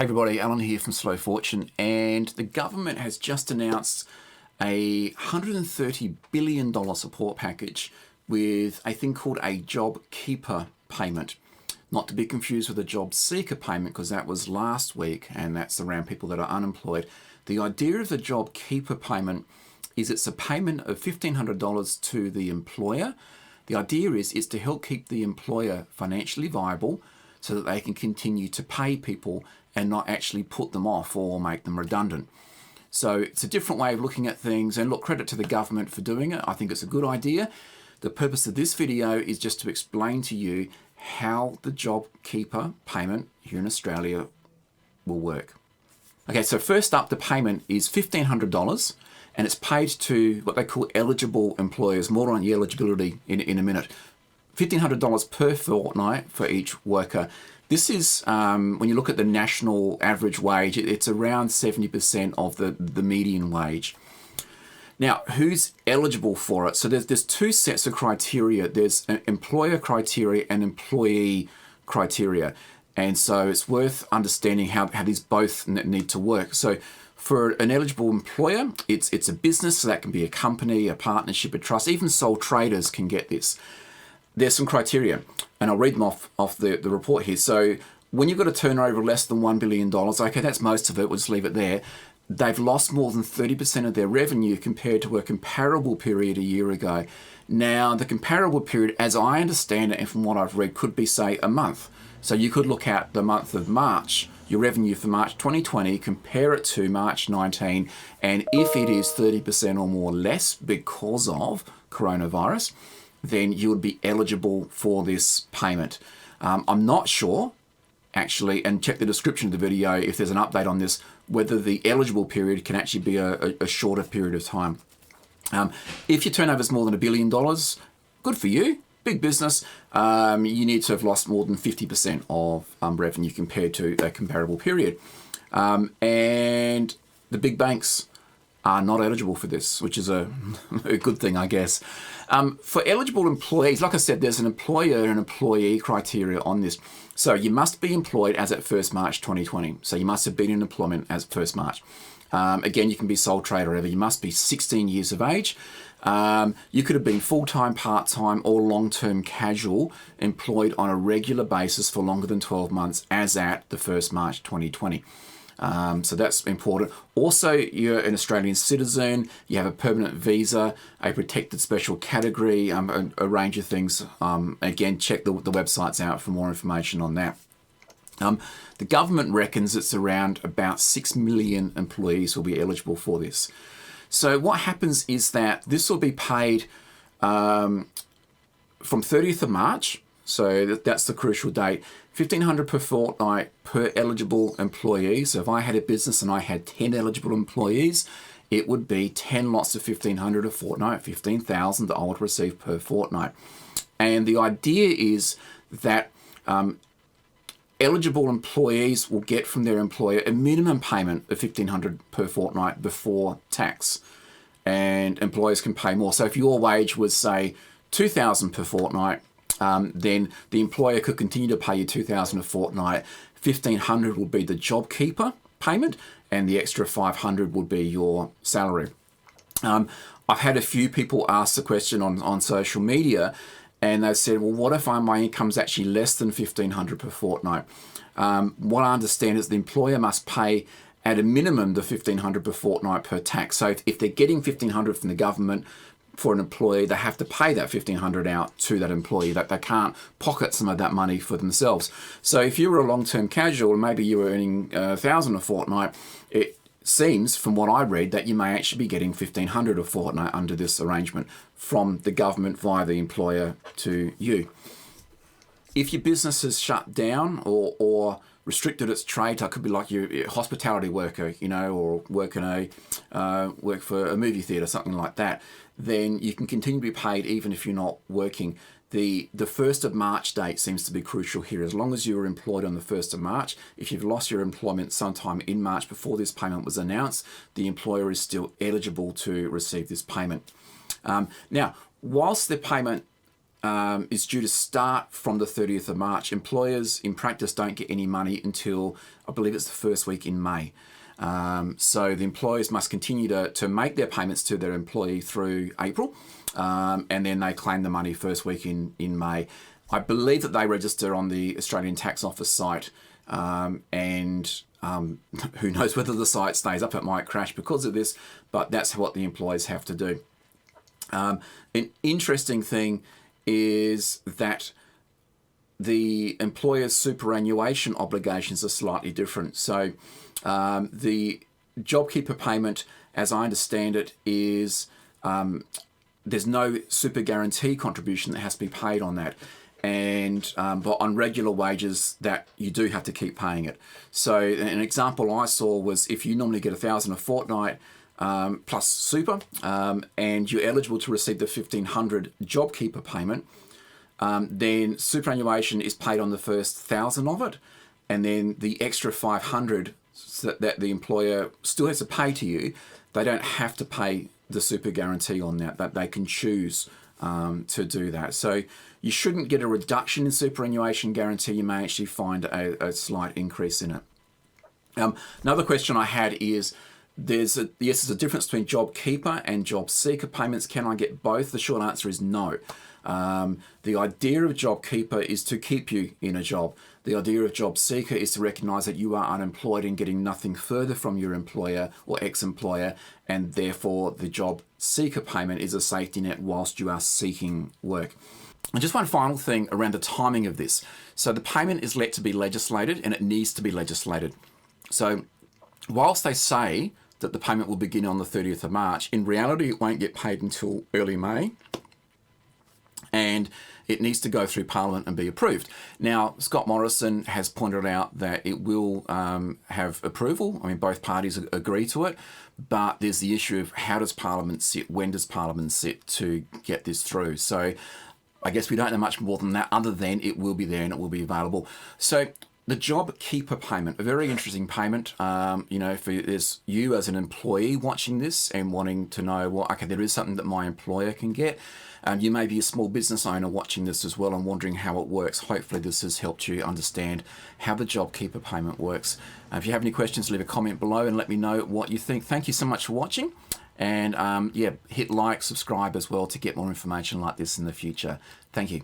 Hey everybody, Alan here from Slow Fortune, and the government has just announced a $130 billion support package with a thing called a JobKeeper payment. Not to be confused with a job seeker payment, because that was last week and that's around people that are unemployed. The idea of the JobKeeper payment is it's a payment of $1,500 to the employer. The idea is it's to help keep the employer financially viable so that they can continue to pay people and not actually put them off or make them redundant. So it's a different way of looking at things, and look, credit to the government for doing it. I think it's a good idea. The purpose of this video is just to explain to you how the JobKeeper payment here in Australia will work. Okay, so first up, the payment is $1,500 and it's paid to what they call eligible employers. More on the eligibility in a minute. $1,500 per fortnight for each worker. This is, when you look at the national average wage, it's around 70% of the median wage. Now, who's eligible for it? So there's two sets of criteria. There's an employer criteria and employee criteria. And so it's worth understanding how these both need to work. So for an eligible employer, it's a business, so that can be a company, a partnership, a trust, even sole traders can get this. There's some criteria, and I'll read them off the report here. So when you've got a turnover less than $1 billion, okay, that's most of it, we'll just leave it there. They've lost more than 30% of their revenue compared to a comparable period a year ago. Now, the comparable period, as I understand it, and from what I've read, could be, say, a month. So you could look at the month of March, your revenue for March 2020, compare it to March 19, and if it is 30% or more less because of coronavirus, then you would be eligible for this payment. I'm not sure, actually, and check the description of the video if there's an update on this, whether the eligible period can actually be a shorter period of time. If your turnover is more than $1 billion, good for you, big business. You need to have lost more than 50% of revenue compared to a comparable period. And the big banks are not eligible for this, which is a good thing, I guess. For eligible employees, like I said, there's an employer and employee criteria on this. So you must be employed as at 1st March 2020. So you must have been in employment as 1st March. Again, you can be sole trader or whatever. You must be 16 years of age. You could have been full-time, part-time, or long-term casual, employed on a regular basis for longer than 12 months as at the 1st March 2020. So that's important. Also, you're an Australian citizen, you have a permanent visa, a protected special category, a range of things. Again, check the websites out for more information on that. The government reckons it's around about 6 million employees will be eligible for this. So what happens is that this will be paid from 30th of March. So that's the crucial date. $1,500 per fortnight per eligible employee. So if I had a business and I had 10 eligible employees, it would be 10 lots of $1,500 a fortnight, $15,000 that I would receive per fortnight. And the idea is that eligible employees will get from their employer a minimum payment of $1,500 per fortnight before tax. And employers can pay more. So if your wage was, say, $2,000 per fortnight, then the employer could continue to pay you $2,000 a fortnight. $1,500 would be the JobKeeper payment, and the extra $500 would be your salary. I've had a few people ask the question on social media, and they've said, well, what if my income's actually less than $1,500 per fortnight? What I understand is the employer must pay at a minimum the $1,500 per fortnight per tax. So if they're getting $1,500 from the government, for an employee, they have to pay that $1,500 out to that employee, that they can't pocket some of that money for themselves. So if you were a long-term casual, and maybe you were earning $1,000 a fortnight, it seems from what I read that you may actually be getting $1,500 a fortnight under this arrangement from the government via the employer to you. If your business is shut down or restricted its trade, it could be like your hospitality worker, or work for a movie theatre, something like that, then you can continue to be paid even if you're not working. The 1st of March date seems to be crucial here. As long as you were employed on the 1st of March, if you've lost your employment sometime in March before this payment was announced, the employer is still eligible to receive this payment. Now, whilst the payment is due to start from the 30th of March. Employers in practice don't get any money until, I believe it's the first week in May. So the employers must continue to make their payments to their employee through April, and then they claim the money first week in May. I believe that they register on the Australian Tax Office site, and who knows whether the site stays up. It might crash because of this, but that's what the employers have to do. An interesting thing is that the employer's superannuation obligations are slightly different. So the JobKeeper payment, as I understand it, is there's no super guarantee contribution that has to be paid on that. And but on regular wages, that you do have to keep paying it. So an example I saw was if you normally get $1,000 a fortnight plus super, and you're eligible to receive the $1,500 JobKeeper payment, then superannuation is paid on the first 1,000 of it, and then the extra 500 that the employer still has to pay to you, they don't have to pay the super guarantee on that they can choose to do that. So you shouldn't get a reduction in superannuation guarantee. You may actually find a slight increase in it. Another question I had is, there's a difference between JobKeeper and JobSeeker payments. Can I get both? The short answer is no. The idea of JobKeeper is to keep you in a job. The idea of JobSeeker is to recognise that you are unemployed and getting nothing further from your employer or ex-employer, and therefore the JobSeeker payment is a safety net whilst you are seeking work. And just one final thing around the timing of this. So the payment is let to be legislated, and it needs to be legislated. So whilst they say that the payment will begin on the 30th of March, in reality it won't get paid until early May, and it needs to go through Parliament and be approved. Now, Scott Morrison has pointed out that it will have approval. I mean, both parties agree to it, but there's the issue of how does Parliament sit, when does Parliament sit to get this through? So I guess we don't know much more than that, other than it will be there and it will be available. So the JobKeeper payment, a very interesting payment. For there's you as an employee watching this and wanting to know, well, okay, there is something that my employer can get. You may be a small business owner watching this as well and wondering how it works. Hopefully this has helped you understand how the JobKeeper payment works. If you have any questions, leave a comment below and let me know what you think. Thank you so much for watching. And hit like, subscribe as well to get more information like this in the future. Thank you.